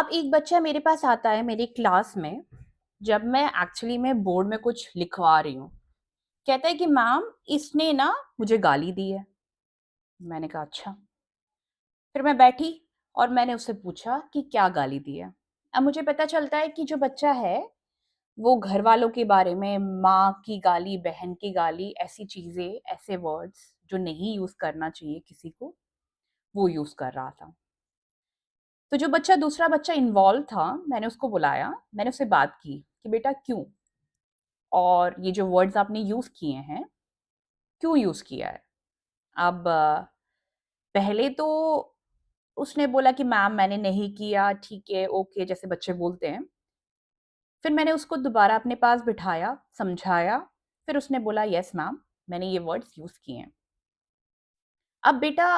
अब एक बच्चा मेरे पास आता है मेरी क्लास में, जब मैं एक्चुअली में बोर्ड में कुछ लिखवा रही हूँ। कहता है कि मैम इसने ना मुझे गाली दी है। मैंने कहा अच्छा। फिर मैं बैठी और मैंने उससे पूछा कि क्या गाली दी है। अब मुझे पता चलता है कि जो बच्चा है वो घर वालों के बारे में, माँ की गाली, बहन की गाली, ऐसी चीजें, ऐसे वर्ड्स जो नहीं यूज करना चाहिए किसी को, वो यूज कर रहा था। तो जो बच्चा, दूसरा बच्चा इन्वॉल्व था, मैंने उसको बुलाया, मैंने उससे बात की कि बेटा क्यों, और ये जो वर्ड्स आपने यूज किए हैं, क्यों यूज किया है। अब पहले तो उसने बोला कि मैम मैंने नहीं किया, ठीक है, ओके, जैसे बच्चे बोलते हैं। फिर मैंने उसको दोबारा अपने पास बिठाया, समझाया। फिर उसने बोला यस मैम, मैंने ये वर्ड्स यूज किए हैं। अब बेटा,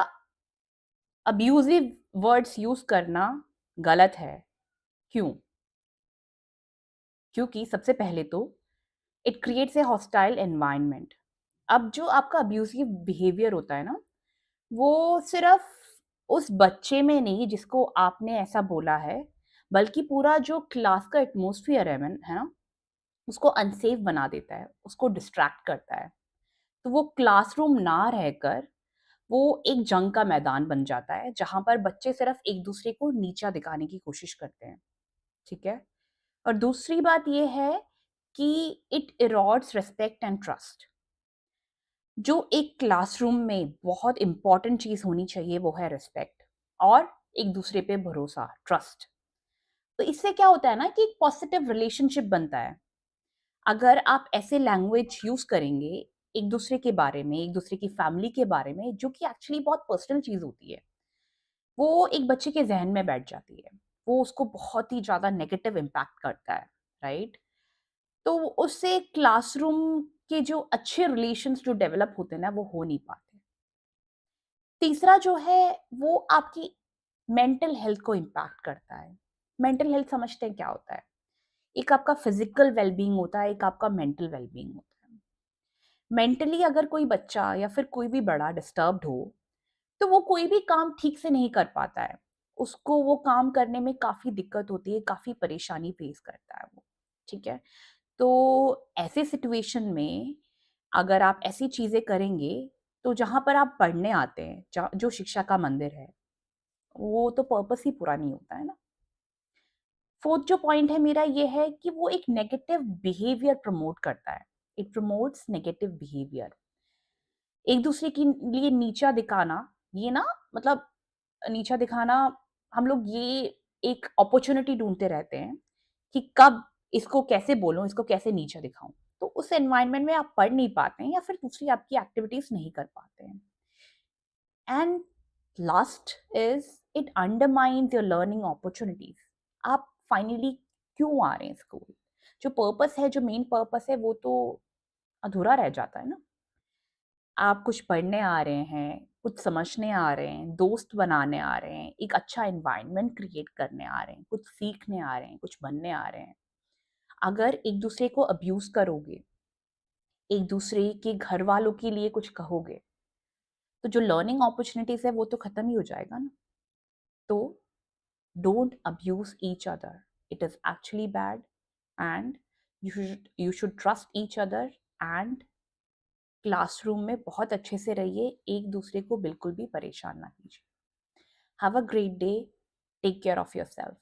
अब्यूजिव वर्ड्स यूज करना गलत है। क्यों? क्योंकि सबसे पहले तो it creates a hostile environment. अब जो आपका अब्यूजिव बिहेवियर होता है ना, वो सिर्फ उस बच्चे में नहीं जिसको आपने ऐसा बोला है, बल्कि पूरा जो क्लास का एटमॉस्फेयर है ना, उसको अनसेफ बना देता है, उसको डिस्ट्रैक्ट करता है। तो वो क्लासरूम ना रहकर वो एक जंग का मैदान बन जाता है, जहाँ पर बच्चे सिर्फ एक दूसरे को नीचा दिखाने की कोशिश करते हैं। ठीक है? और दूसरी बात ये है कि it erodes respect and trust. जो एक क्लासरूम में बहुत इंपॉर्टेंट चीज होनी चाहिए वो है रिस्पेक्ट और एक दूसरे पे भरोसा, ट्रस्ट। तो इससे क्या होता है ना कि एक पॉजिटिव रिलेशनशिप बनता है। अगर आप ऐसे लैंग्वेज यूज करेंगे एक दूसरे के बारे में, एक दूसरे की फैमिली के बारे में, जो कि एक्चुअली बहुत पर्सनल चीज होती है, वो एक बच्चे के जहन में बैठ जाती है। वो उसको बहुत ही ज्यादा नेगेटिव इम्पैक्ट करता है, राइट? तो उससे क्लासरूम के जो अच्छे रिलेशंस जो डेवलप होते हैं ना, वो हो नहीं पाते। तीसरा जो है वो आपकी मेंटल हेल्थ को इम्पैक्ट करता है। मेंटल हेल्थ समझते हैं क्या होता है? एक आपका फिजिकल वेलबींग होता है, एक आपका मेंटल वेलबींग होता है। मेंटली अगर कोई बच्चा या फिर कोई भी बड़ा डिस्टर्ब्ड हो, तो वो कोई भी काम ठीक से नहीं कर पाता है। उसको वो काम करने में काफ़ी दिक्कत होती है, काफ़ी परेशानी फेस करता है वो, ठीक है? तो ऐसे सिचुएशन में अगर आप ऐसी चीज़ें करेंगे, तो जहाँ पर आप पढ़ने आते हैं, ज जो शिक्षा का मंदिर है, वो तो पर्पस ही पूरा नहीं होता है ना। फोर्थ जो पॉइंट है मेरा ये है कि वो एक नेगेटिव बिहेवियर प्रमोट करता है। It promotes negative behaviour. एक दूसरे के लिए नीचा दिखाना, ये ना, मतलब नीचा दिखाना, हम लोग ये एक अपॉर्चुनिटी ढूंढते रहते हैं कि कब इसको कैसे बोलूं, इसको कैसे नीचा दिखाऊं। तो उस एनवायरनमेंट में आप पढ़ नहीं पाते हैं या फिर दूसरी आपकी एक्टिविटीज नहीं कर पाते हैं। And last is it undermines your learning opportunities. आप फाइनली क्यों आ रहे हैं स्कूल? जो पर्पस है, जो मेन पर्पस है, वो तो अधूरा रह जाता है ना। आप कुछ पढ़ने आ रहे हैं, कुछ समझने आ रहे हैं, दोस्त बनाने आ रहे हैं, एक अच्छा एनवायरनमेंट क्रिएट करने आ रहे हैं, कुछ सीखने आ रहे हैं, कुछ बनने आ रहे हैं। अगर एक दूसरे को अब्यूज करोगे, एक दूसरे के घर वालों के लिए कुछ कहोगे, तो जो लर्निंग अपॉर्चुनिटीज है वो तो खत्म ही हो जाएगा ना। तो don't abuse each other, it is actually bad. And you should trust each other. And classroom में बहुत अच्छे से रहिए, एक दूसरे को बिल्कुल भी परेशान ना कीजिए। Have a great day, take care of yourself.